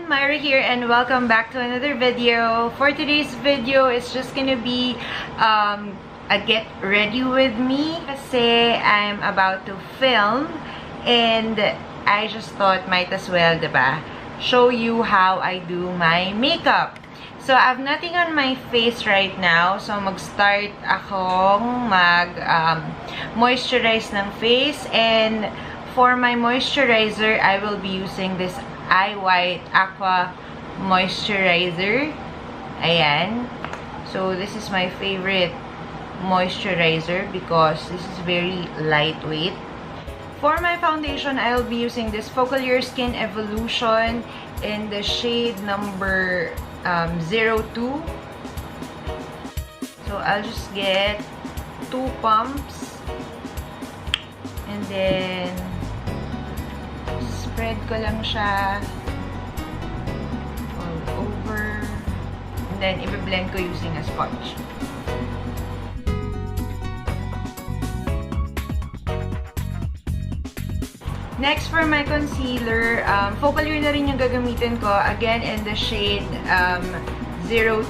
Myra here and welcome back to another video. For today's video, it's just gonna be a get ready with me kasi I'm about to film and I just thought might as well, diba, show you how I do my makeup. So, I have nothing on my face right now. So, mag-start akong moisturize ng face. And for my moisturizer, I will be using this Eye White Aqua Moisturizer. Ayan. So, this is my favorite moisturizer because this is very lightweight. For my foundation, I'll be using this Focal Your Skin Evolution in the shade number 02. So, I'll just get 2 pumps and then spread ko lang siya all over and then i-blend ko using a sponge. Next, for my concealer, Focal Your na rin yung gagamitin ko. Again, in the shade 02.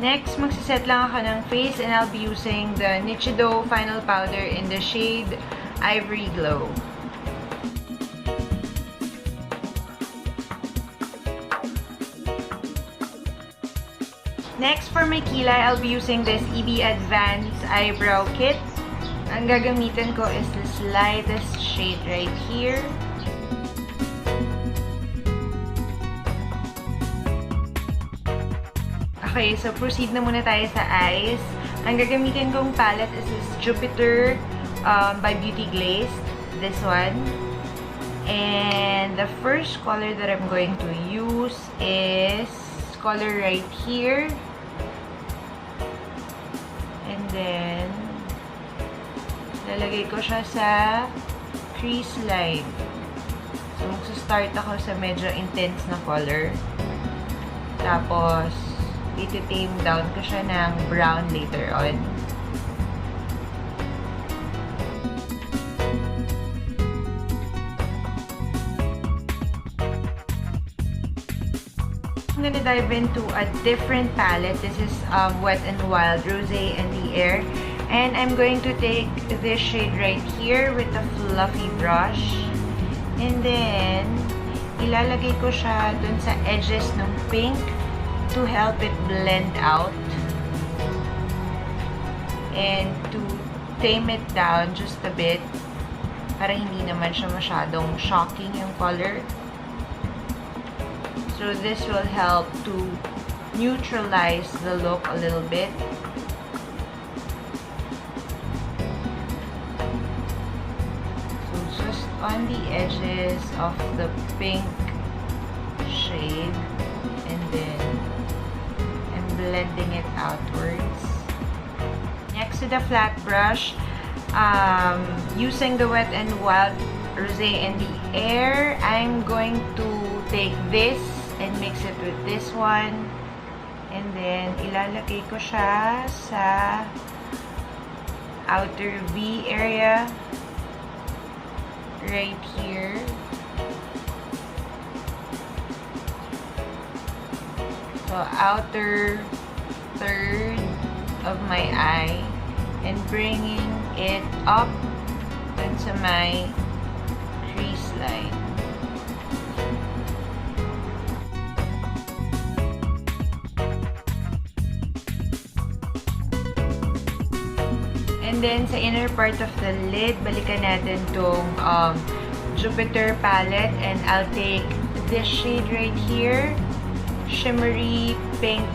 Next, magsiset lang ako ng face and I'll be using the Nichido Final Powder in the shade Ivory Glow. Next, for my kilay, I'll be using this EB Advanced Eyebrow Kit. Ang gagamitin ko is this lightest shade right here. Okay, so proceed na muna tayo sa eyes. Ang gagamitin kong palette is this Jupiter by Beauty Glaze. This one. And the first color that I'm going to use is color right here. And then, lalagay ko siya sa crease line. So, magsa-start ako sa medyo intense na color. Tapos, iti-tame down ko siya ng brown later on. I'm gonna dive into a different palette. This is Wet n Wild Rosé in the Air. And I'm going to take this shade right here with a fluffy brush. And then, ilalagay ko siya dun sa edges ng pink to help it blend out. And to tame it down just a bit para hindi naman siya masyadong shocking yung color. So, this will help to neutralize the look a little bit. So, just on the edges of the pink shade. And then, I'm blending it outwards. Next to the flat brush, using the Wet n Wild Rosé in the Air, I'm going to take this and mix it with this one. And then, ilalagay ko siya sa outer V area. Right here. So, outer third of my eye. And bringing it up dun sa my crease line. And then, sa inner part of the lid, balikan natin tong Jupiter palette. And I'll take this shade right here. Shimmery pink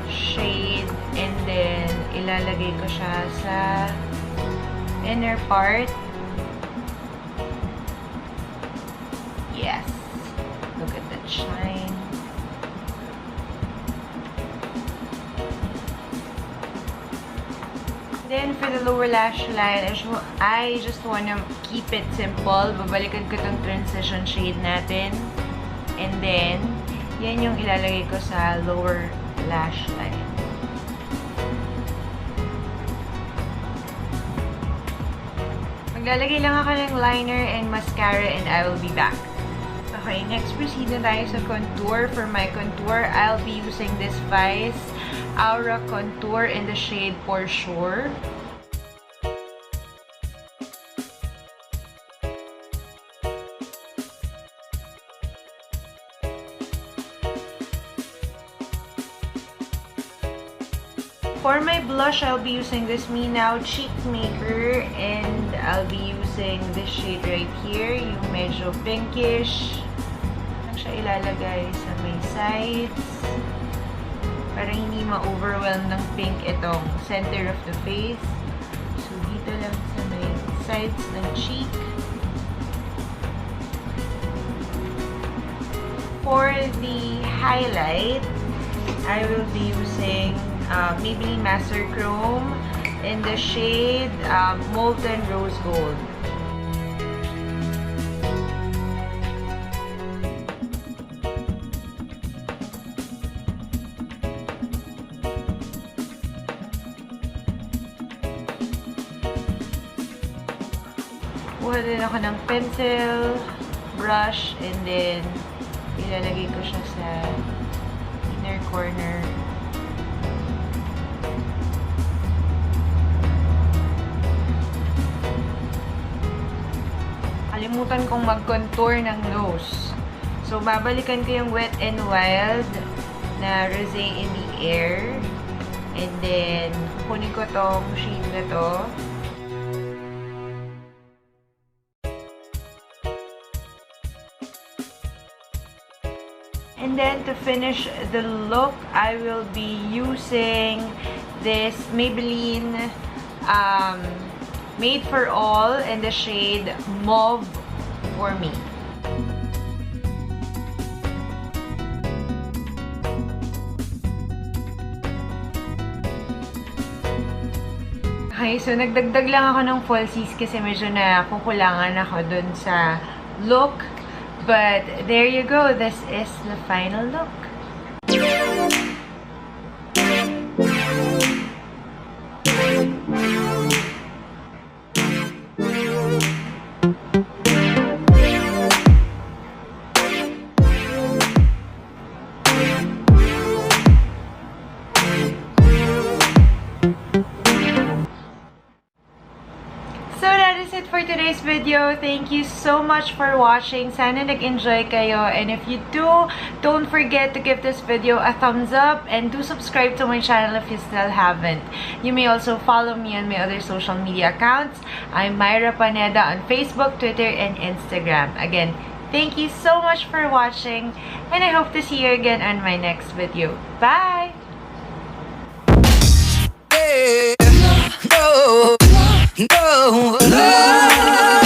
shade. And then, ilalagay ko siya sa inner part. Yes. Look at that shine. Then, for the lower lash line, I just wanna keep it simple. Babalikan ko tong transition shade natin. And then, Yan yung ilalagay ko sa lower lash line. Maglalagay lang ako ng liner and mascara and I will be back. Okay, next proceed na tayo sa contour. For my contour, I'll be using this Vice Aura Contour in the shade For Sure. For my blush, I'll be using this Me Now Cheek Maker and I'll be using this shade right here, yung medyo pinkish. Lang siya ilalagay sa may sides para hindi ma-overwhelm ng pink itong center of the face. So, dito lang sa may sides ng cheek. For the highlight, I will be using Maybelline Master Chrome in the shade Molten Rose Gold. Kuha din ako ng pencil, brush, and then ilalagay ko siya sa inner corner. Kalimutan kong mag-contour ng nose. So, babalikan ko yung Wet n Wild na Rosé in the Air. And then, kukunin ko tong shade na to. And then, to finish the look, I will be using this Maybelline Made for All in the shade Mauve for Me. Okay, so nagdagdag lang ako ng falsies kasi medyo na kukulangan ako dun sa look. But there you go. This is the final look. For today's video. Thank you so much for watching. Sana nag-enjoy kayo. And if you do, don't forget to give this video a thumbs up and do subscribe to my channel if you still haven't. You may also follow me on my other social media accounts. I'm Myra Paneda on Facebook, Twitter, and Instagram. Again, thank you so much for watching and I hope to see you again on my next video. Bye! No, no, no.